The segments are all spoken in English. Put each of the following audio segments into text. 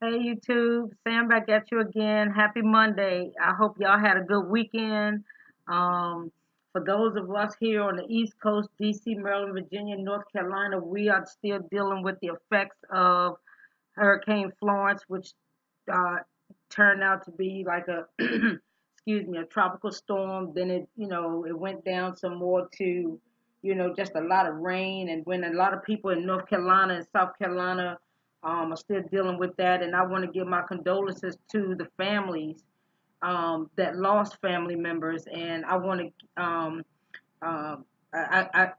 Hey YouTube, Sam back at you again. Happy Monday. I hope y'all had a good weekend. Um, for those of us here on the East Coast, DC, Maryland, Virginia, North Carolina, we are still dealing with the effects of Hurricane Florence, which uh, turned out to be like a excuse me, a tropical storm. Then it went down some more to, just a lot of rain. And when a lot of people in North Carolina and South Carolina are still dealing with that, and I want to give my condolences to the families that lost family members, and I want to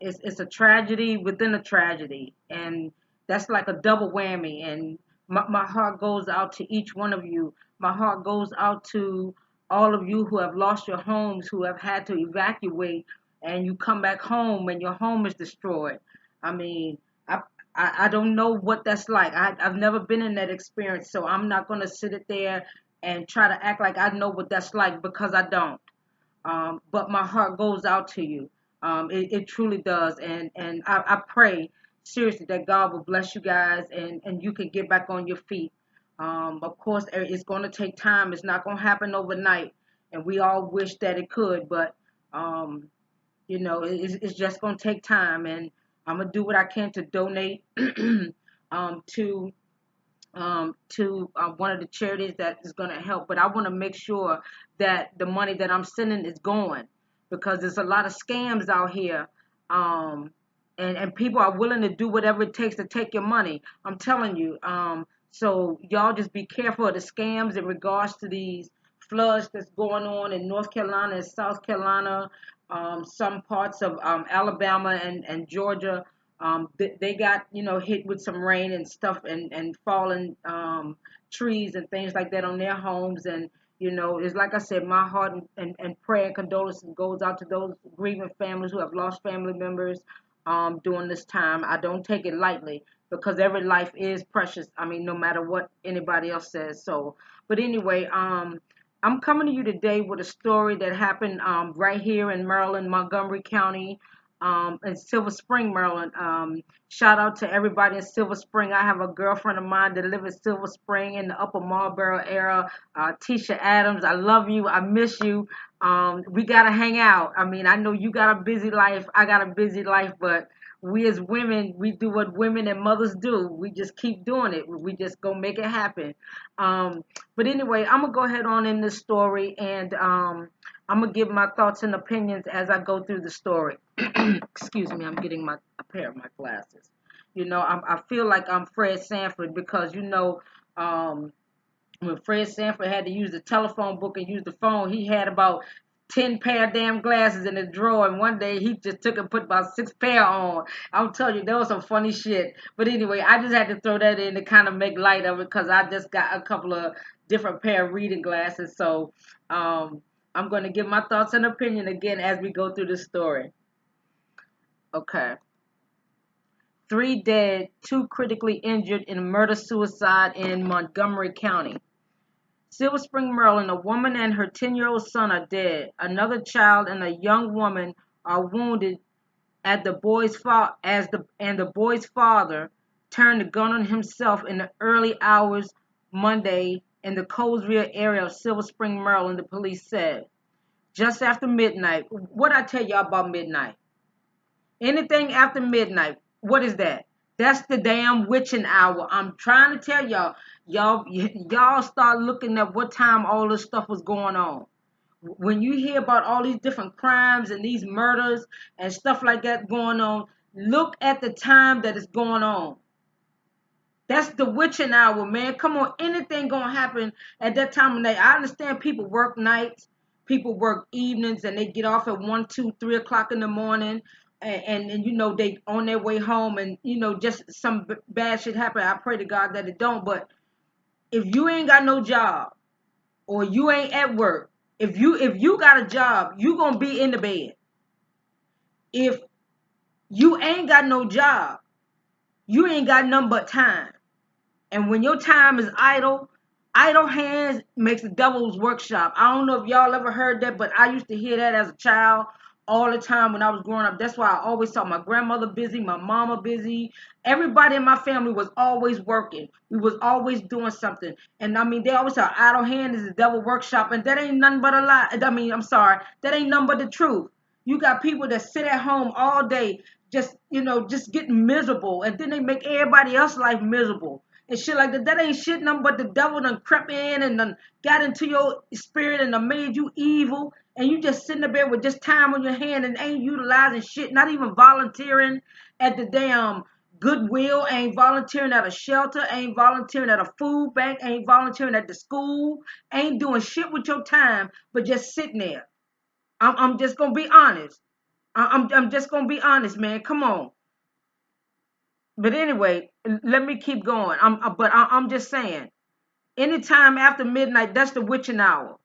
it's a tragedy within a tragedy, and that's like a double whammy. And my heart goes out to each one of you. My heart goes out to all of you who have lost your homes, who have had to evacuate, and you come back home and your home is destroyed. I mean, I I don't know what that's like. I've never been in that experience, so I'm not gonna sit it there and try to act like I know what that's like, because I don't. But my heart goes out to you. It truly does. And I pray seriously that God will bless you guys, and you can get back on your feet. Of course, it's going to take time. It's not going to happen overnight. And we all wish that it could, but, um, it's just going to take time. And I'm going to do what I can to donate to one of the charities that is going to help. But I want to make sure that the money that I'm sending is going, because there's a lot of scams out here. And people are willing to do whatever it takes to take your money. I'm telling you. So y'all just be careful of the scams in regards to these floods that's going on in North Carolina and South Carolina, some parts of Alabama and Georgia. They got hit with some rain and stuff, and fallen trees and things like that on their homes. And it's like I said, my heart and prayer and condolences goes out to those grieving families who have lost family members during this time. I don't take it lightly, because every life is precious. I mean, no matter what anybody else says. So, but anyway, I'm coming to you today with a story that happened right here in Maryland, Montgomery County, in Silver Spring, Maryland. Shout out to everybody in Silver Spring. I have a girlfriend of mine that lives in Silver Spring in the Upper Marlboro area, Tisha Adams. I love you. I miss you. We got to hang out. I mean, I know you got a busy life. I got a busy life, but we as women, we do what women and mothers do. We just keep doing it. We just go make it happen. But anyway, I'm going to go ahead on in this story, and I'm going to give my thoughts and opinions as I go through the story. Excuse me, I'm getting a pair of my glasses. I feel like I'm Fred Sanford, because when Fred Sanford had to use the telephone book and use the phone, he had about 10 pair of damn glasses in the drawer, and one day he just took and put about 6 pair on. I'm telling you, there was some funny shit. But anyway, I just had to throw that in to kind of make light of it, because I just got a couple of different pair of reading glasses. So I'm going to give my thoughts and opinion again as we go through the story. Okay. 3 dead, 2 critically injured in murder-suicide in Montgomery County. Silver Spring, Maryland, a woman and her 10-year-old son are dead. Another child and a young woman are wounded at the boy's the boy's father turned the gun on himself in the early hours Monday in the Colesville area of Silver Spring, Maryland, the police said. Just after midnight. What I tell y'all about midnight? Anything after midnight, what is that? That's the damn witching hour. I'm trying to tell y'all. Y'all start looking at what time all this stuff was going on. When you hear about all these different crimes and these murders and stuff like that going on, look at the time that is going on. That's the witching hour, man. Come on, anything gonna happen at that time of night. I understand people work nights, people work evenings, and they get off at 1, 2, 3 o'clock in the morning, and they on their way home, and just some bad shit happen. I pray to God that it don't. But if you ain't got no job, or you ain't at work, if you got a job, you gonna be in the bed. If you ain't got no job, you ain't got nothing but time. And when your time is idle hands makes the devil's workshop. I don't know if y'all ever heard that, but I used to hear that as a child. all the time when I was growing up. That's why I always saw my grandmother busy, my mama busy. Everybody in my family was always working. We was always doing something. And I mean, they always say idle hand is the devil workshop, and that ain't nothing but a lie. I mean, I'm sorry, that ain't nothing but the truth. You got people that sit at home all day, just just getting miserable, and then they make everybody else's life miserable and shit like that. That ain't shit nothing but the devil done crept in and done got into your spirit and done made you evil. And you just sitting there with just time on your hand and ain't utilizing shit, not even volunteering at the damn Goodwill, ain't volunteering at a shelter, ain't volunteering at a food bank, ain't volunteering at the school, ain't doing shit with your time, but just sitting there. I'm just gonna be honest. I'm just gonna be honest, man. Come on. But anyway, let me keep going. I'm just saying. Anytime after midnight, that's the witching hour.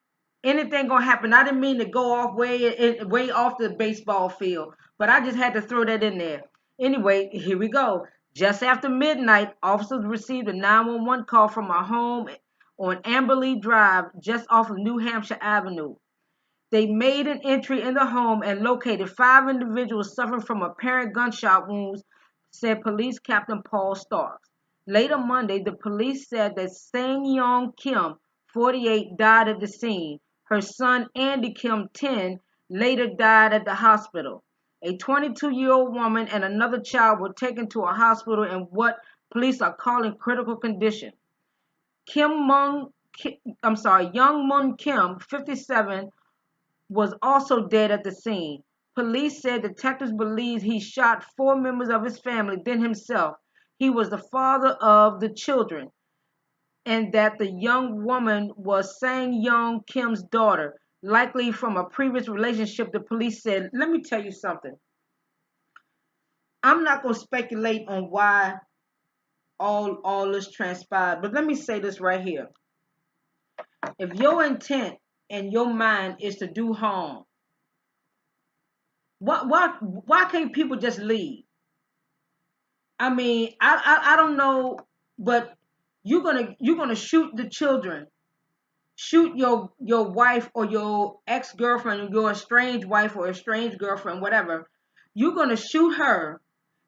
Anything gonna happen. I didn't mean to go off way off the baseball field, but I just had to throw that in there. Anyway, here we go. Just after midnight, officers received a 911 call from a home on Amberley Drive, just off of New Hampshire Avenue. They made an entry in the home and located 5 individuals suffering from apparent gunshot wounds, said Police Captain Paul Starks. Later Monday, the police said that Sang Yong Kim, 48, died at the scene. Her son, Andy Kim, 10, later died at the hospital. A 22-year-old woman and another child were taken to a hospital in what police are calling critical condition. Young Mun Kim, 57, was also dead at the scene. Police said detectives believe he shot 4 members of his family, then himself. He was the father of the children, and that the young woman was Sang Young Kim's daughter, likely from a previous relationship, the police said. Let me tell you something. I'm not going to speculate on why all this transpired, but let me say this right here. If your intent and your mind is to do harm, why can't people just leave? I mean, I don't know, but you're gonna shoot the children, shoot your wife or your ex-girlfriend or your estranged wife or estranged girlfriend, whatever. You're gonna shoot her,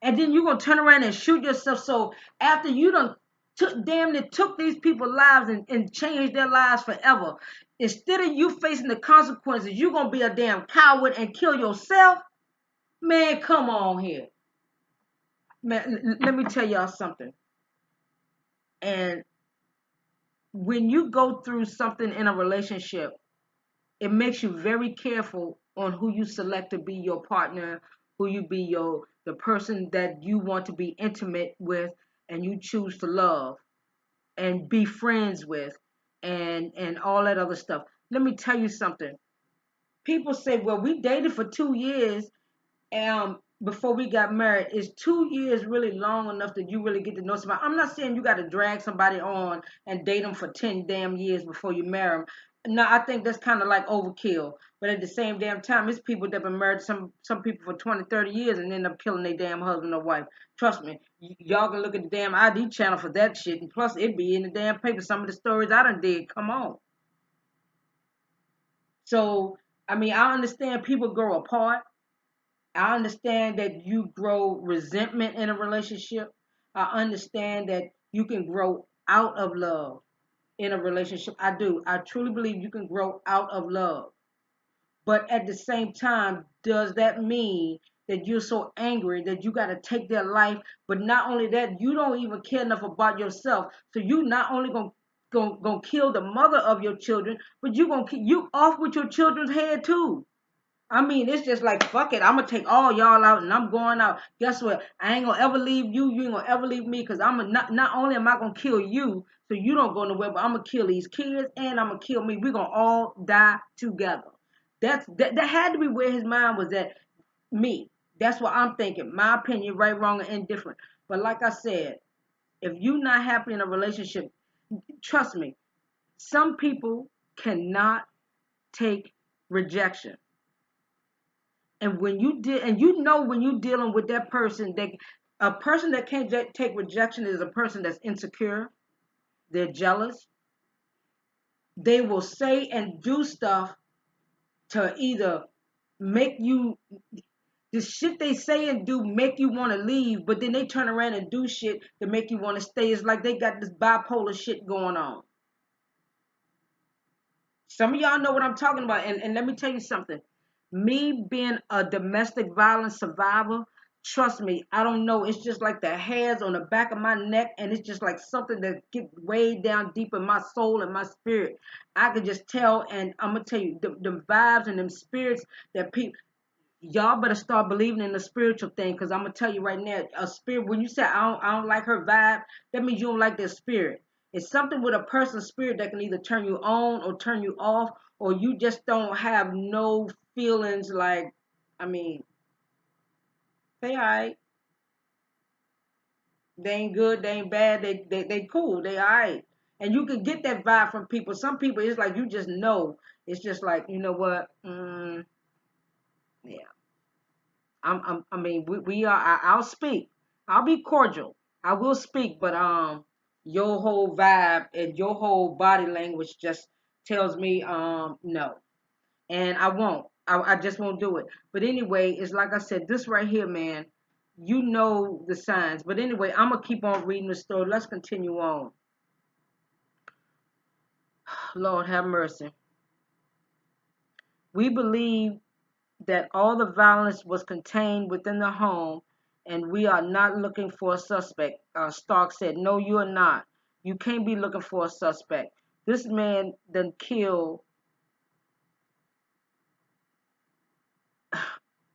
and then you're gonna turn around and shoot yourself. So after you done took these people's lives and changed their lives forever, instead of you facing the consequences, you're gonna be a damn coward and kill yourself. Man, come on here. Man, let me tell y'all something. And when you go through something in a relationship, it makes you very careful on who you select to be your partner, who you be the person that you want to be intimate with and you choose to love and be friends with and all that other stuff. Let me tell you something. People say, well, we dated for 2 years before we got married. Is 2 years really long enough that you really get to know somebody? I'm not saying you got to drag somebody on and date them for 10 damn years before you marry them. No, I think that's kind of like overkill. But at the same damn time, it's people that been married to some people for 20, 30 years and end up killing their damn husband or wife. Trust me, y'all can look at the damn ID channel for that shit. And plus, it be in the damn paper. Some of the stories I done did. Come on. So, I mean, I understand people grow apart. I understand that you grow resentment in a relationship. I understand that you can grow out of love in a relationship. I do. I truly believe you can grow out of love. But at the same time, does that mean that you're so angry that you got to take their life? But not only that, you don't even care enough about yourself. So you not only gonna kill the mother of your children, but you off with your children's head too. I mean, it's just like, fuck it. I'm going to take all y'all out and I'm going out. Guess what? I ain't going to ever leave you. You ain't going to ever leave me because not only am I going to kill you so you don't go nowhere, but I'm going to kill these kids and I'm going to kill me. We're going to all die together. That had to be where his mind was at. Me. That's what I'm thinking. My opinion, right, wrong, or indifferent. But like I said, if you're not happy in a relationship, trust me, some people cannot take rejection. And when you did, and you know when you dealing with that person, that a person that can't take rejection is a person that's insecure. They're jealous. They will say and do stuff to either make you, the shit they say and do make you want to leave, but then they turn around and do shit to make you want to stay. It's like they got this bipolar shit going on. Some of y'all know what I'm talking about. And let me tell you something. Me being a domestic violence survivor, trust me, I don't know. It's just like the hairs on the back of my neck, and it's just like something that get way down deep in my soul and my spirit. I could just tell, and I'm gonna tell you, the vibes and them spirits that people, y'all better start believing in the spiritual thing, because I'm gonna tell you right now, a spirit, when you say I don't like her vibe, that means you don't like their spirit. It's something with a person's spirit that can either turn you on or turn you off, or you just don't have no feelings. Like, I mean, they alright, they ain't good, they ain't bad, they cool, they alright. And you can get that vibe from people. Some people, it's like you just know. It's just like, you know what, yeah. I mean, we are. I'll speak. I'll be cordial. I will speak, but your whole vibe and your whole body language just tells me no, and I won't. I just won't do it. But anyway, it's like I said, this right here, man. You know the signs. But anyway, I'm gonna keep on reading the story. Let's continue on. Lord have mercy. We believe that all the violence was contained within the home, and we are not looking for a suspect. Stark said, "No, you are not. You can't be looking for a suspect. This man then killed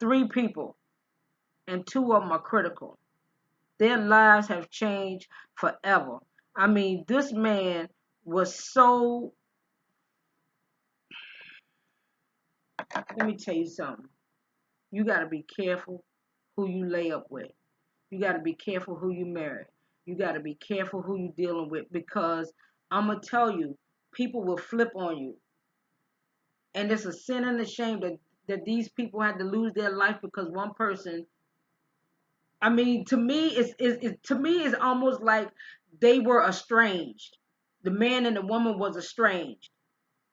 3 people, and 2 of them are critical. Their lives have changed forever. I mean, this man was so. Let me tell you something. You got to be careful who you lay up with. You got to be careful who you marry. You got to be careful who you dealing with, because I'm going to tell you, people will flip on you. And it's a sin and a shame that these people had to lose their life because one person, I mean, to me, it's almost like they were estranged. The man and the woman was estranged.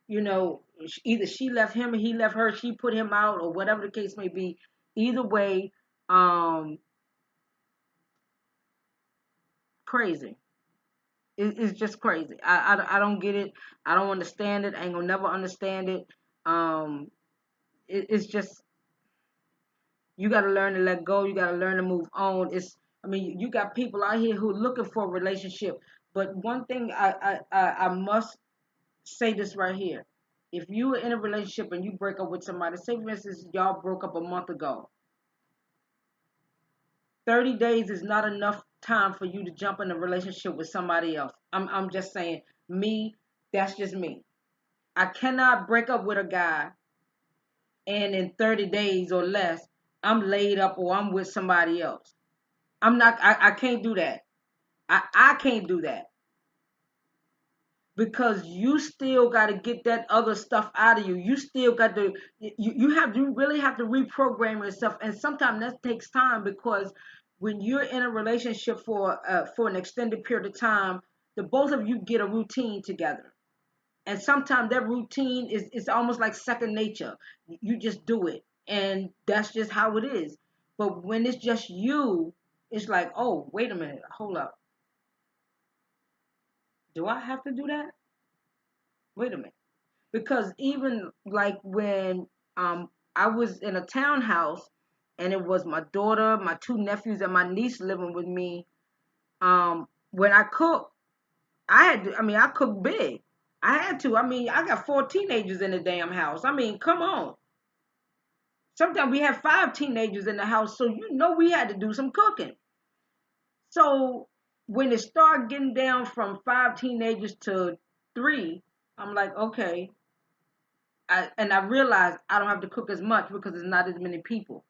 You know, either she left him or he left her, she put him out, or whatever the case may be. Either way, crazy. It's just crazy. I don't get it. I don't understand it. I ain't gonna never understand it. Um, it's just, you got to learn to let go. You got to learn to move on. I mean, you got people out here who are looking for a relationship. But one thing I must say this right here. If you are in a relationship and you break up with somebody, say for instance, y'all broke up a month ago, 30 days is not enough time for you to jump in a relationship with somebody else. I'm just saying, me, that's just me. I cannot break up with a guy and in 30 days or less, I'm laid up or I'm with somebody else. I can't do that. I can't do that, because you still got to get that other stuff out of you. You still got to, you really have to reprogram yourself. And sometimes that takes time, because when you're in a relationship for an extended period of time, the both of you get a routine together. And sometimes that routine is almost like second nature. You just do it, and that's just how it is. But when it's just you, it's like, oh, wait a minute, hold up, do I have to do that? Wait a minute. Because even like when I was in a townhouse, and it was my daughter, my 2 nephews, and my niece living with me, when I cook, I cook big. I had to. I mean, I got 4 teenagers in the damn house. I mean, come on. Sometimes we have 5 teenagers in the house, so you know we had to do some cooking. So when it started getting down from 5 teenagers to 3, I'm like, okay. And I realized I don't have to cook as much because there's not as many people.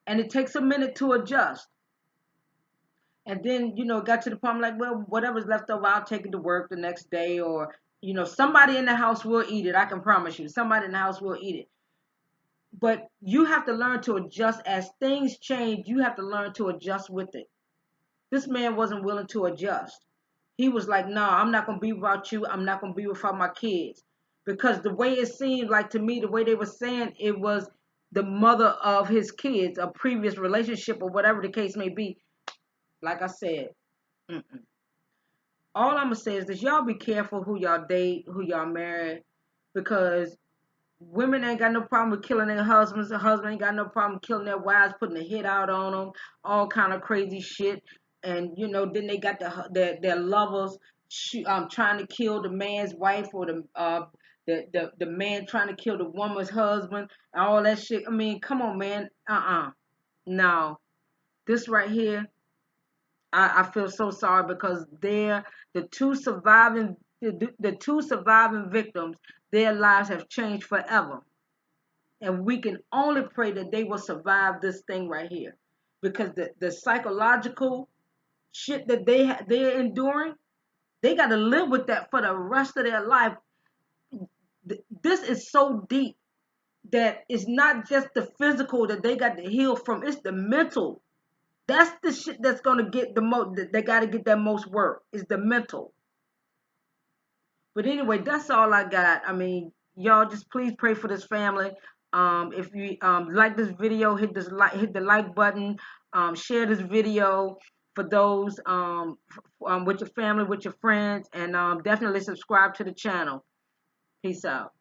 And it takes a minute to adjust. And then, it got to the point, I'm like, well, whatever's left over, I'll take it to work the next day. Or, somebody in the house will eat it. I can promise you. Somebody in the house will eat it. But you have to learn to adjust. As things change, you have to learn to adjust with it. This man wasn't willing to adjust. He was like, no, I'm not going to be without you. I'm not going to be without my kids. Because the way it seemed like to me, the way they were saying it was, the mother of his kids, a previous relationship or whatever the case may be. Like I said, mm-mm. All I'm gonna say is this: y'all be careful who y'all date, who y'all marry, because women ain't got no problem with killing their husbands. The husband ain't got no problem killing their wives, putting a hit out on them, all kind of crazy shit. And then they got their lovers trying to kill the man's wife, or the man trying to kill the woman's husband, and all that shit. I mean, come on, man. No, this right here, I feel so sorry because they're the two surviving victims. Their lives have changed forever, and we can only pray that they will survive this thing right here, because the psychological shit that they're enduring, they got to live with that for the rest of their life. This is so deep that it's not just the physical that they got to heal from, it's the mental. That's the shit that's gonna get the most. They got to get that most work. Is the mental. But anyway, that's all I got. I mean, y'all just please pray for this family. If you like this video, hit the like button. Share this video for those with your family, with your friends, and definitely subscribe to the channel. Peace out.